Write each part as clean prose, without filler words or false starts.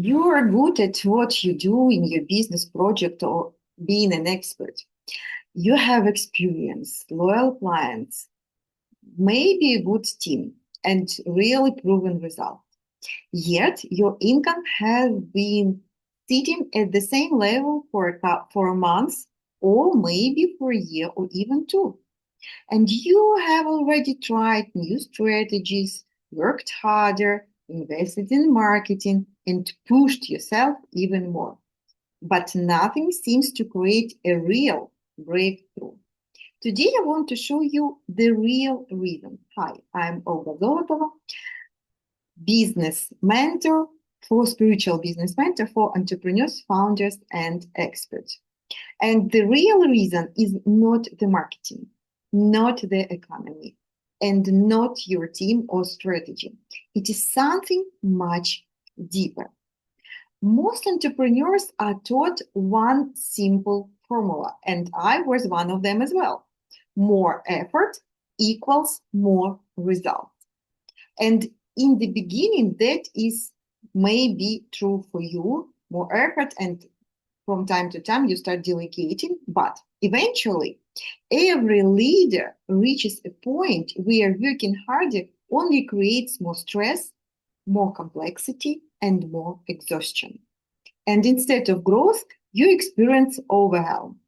You are good at what you do in your business project or being an expert. You have experience, loyal clients, maybe a good team, and really proven results. Yet your income has been sitting at the same level for a month or maybe for a year or even two. And you have already tried new strategies, worked harder, invested in marketing, and pushed yourself even more. But nothing seems to create a real breakthrough. Today, I want to show you the real reason. Hi, I'm Olga Zolotova, business mentor for spiritual business mentor for entrepreneurs, founders, and experts. And the real reason is not the marketing, not the economy, and not your team or strategy. It is something much deeper. Most entrepreneurs are taught one simple formula, and I was one of them as well. More effort equals more results. And in the beginning, that is maybe true for you, more effort, and from time to time you start delegating, but eventually every leader reaches a point where working harder only creates more stress, more complexity, and more exhaustion. And instead of growth, you experience overwhelm.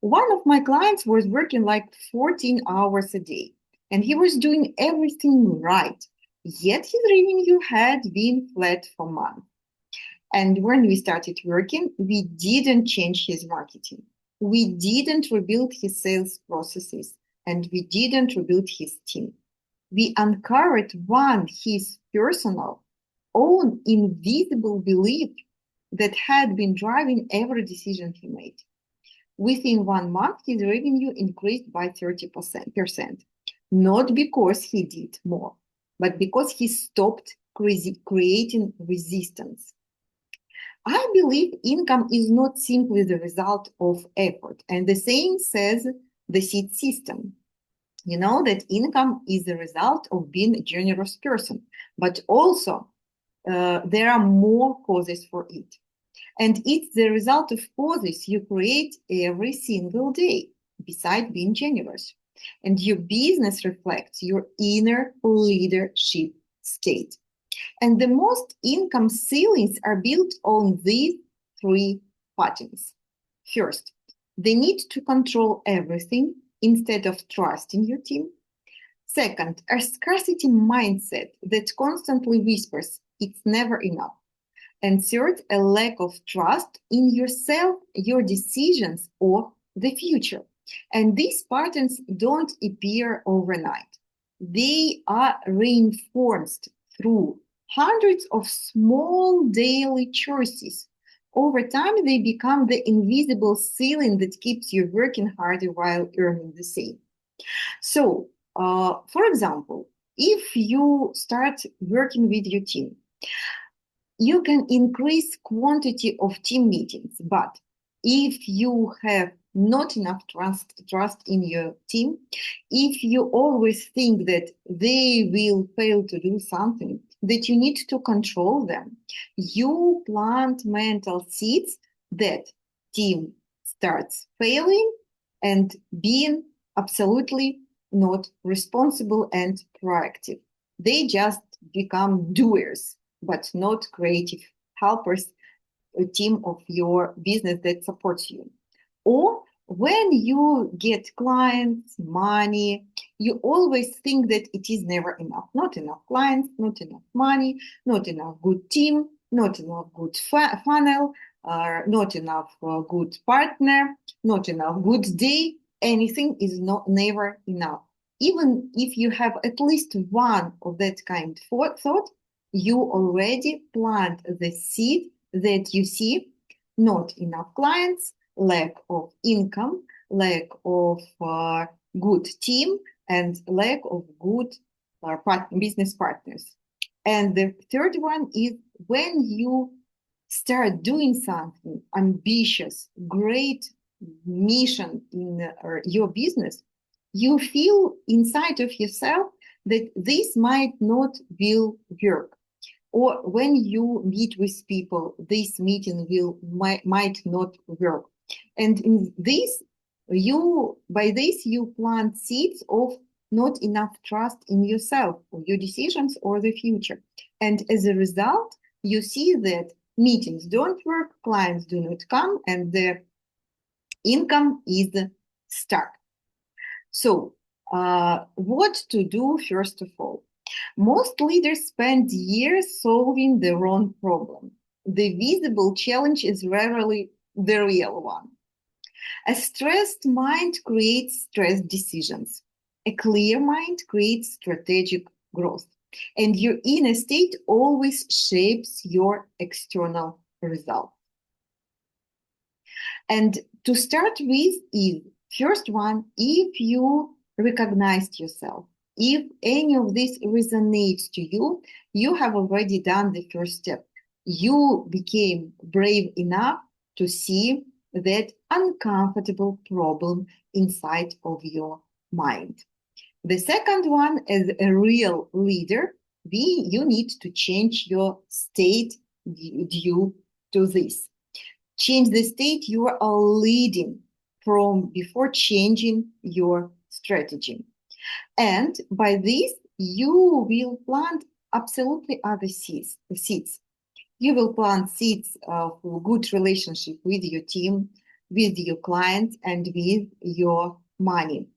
One of my clients was working like 14 hours a day, and he was doing everything right, yet his revenue had been flat for months. And when we started working, we didn't change his marketing. We didn't rebuild his sales processes, and we didn't rebuild his team. We uncovered his personal, own invisible belief that had been driving every decision he made. Within 1 month, his revenue increased by 30%, not because he did more, but because he stopped creating resistance. I believe income is not simply the result of effort. And the saying says the seed system. You know that income is the result of being a generous person, but also there are more causes for it. And it's the result of causes you create every single day, besides being generous. And your business reflects your inner leadership state. And the most income ceilings are built on these three patterns. First, the need to control everything instead of trusting your team. Second, a scarcity mindset that constantly whispers, it's never enough. And third, a lack of trust in yourself, your decisions, or the future. And these patterns don't appear overnight. They are reinforced through hundreds of small daily choices. Over time, they become the invisible ceiling that keeps you working harder while earning the same. So, for example, if you start working with your team, you can increase quantity of team meetings, but if you have not enough trust in your team, if you always think that they will fail to do something, that you need to control them, you plant mental seeds that team starts failing and being absolutely not responsible and proactive. They just become doers but not creative helpers, a team of your business that supports you. Or when you get clients, money, you always think that it is never enough. Not enough clients, not enough money, not enough good team, not enough good funnel, not enough good partner, not enough good day. Anything is never enough. Even if you have at least one of that kind of thought, you already plant the seed that you see not enough clients, lack of income, lack of good team, and lack of good business partners. And the third one is when you start doing something ambitious, great mission in your business, you feel inside of yourself that this might not will work, or when you meet with people, this meeting might not work. And in this, by this you plant seeds of not enough trust in yourself, or your decisions, or the future. And as a result, you see that meetings don't work, clients do not come, and the income is stuck. So, what to do first of all? Most leaders spend years solving the wrong problem. The visible challenge is rarely the real one. A stressed mind creates stressed decisions. A clear mind creates strategic growth. And your inner state always shapes your external result. And to start with is first one, if you recognized yourself, if any of this resonates to you, you have already done the first step. You became brave enough to see that uncomfortable problem inside of your mind. The second one, as a real leader, you need to change your state due to this. Change the state you are leading from before changing your strategy. And by this, you will plant absolutely other seeds. You will plant seeds for good relationship with your team, with your clients, and with your money.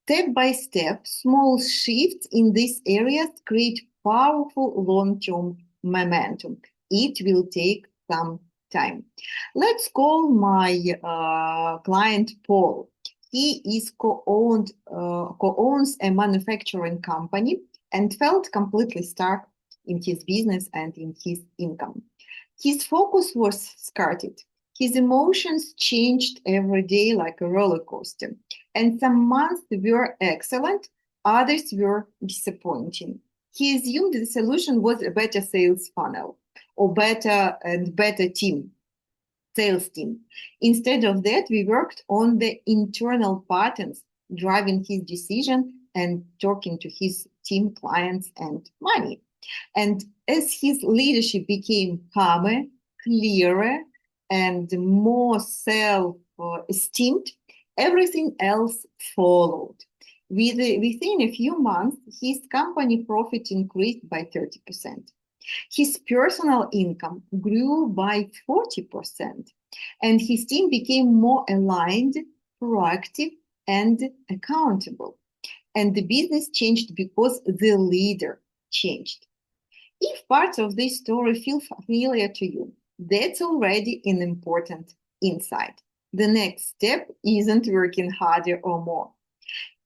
Step by step, small shifts in these areas create powerful long-term momentum. It will take some time. Let's call my client Paul. He is co-owns a manufacturing company and felt completely stuck in his business and in his income. His focus was scattered. His emotions changed every day like a roller coaster. And some months were excellent, others were disappointing. He assumed the solution was a better sales funnel or better sales team. Instead of that, we worked on the internal patterns driving his decision and talking to his team, clients, and money. And as his leadership became calmer, clearer, and more self-esteemed, everything else followed. Within a few months, his company profit increased by 30%. His personal income grew by 40%, and his team became more aligned, proactive, and accountable. And the business changed because the leader changed. If parts of this story feel familiar to you, that's already an important insight. The next step isn't working harder or more.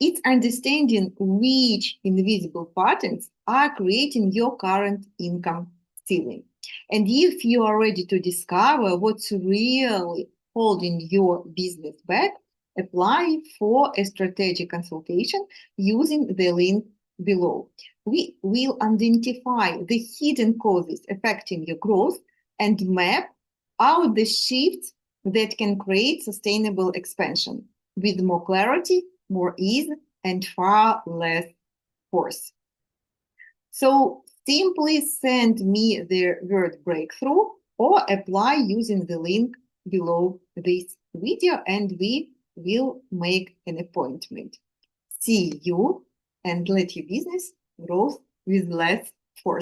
It's understanding which invisible patterns are creating your current income ceiling. And if you are ready to discover what's really holding your business back, apply for a strategic consultation using the link below. We will identify the hidden causes affecting your growth and map out the shifts that can create sustainable expansion with more clarity, more ease, and far less force. So simply send me the word breakthrough or apply using the link below this video, and we will make an appointment. See you, and let your business grow with less force.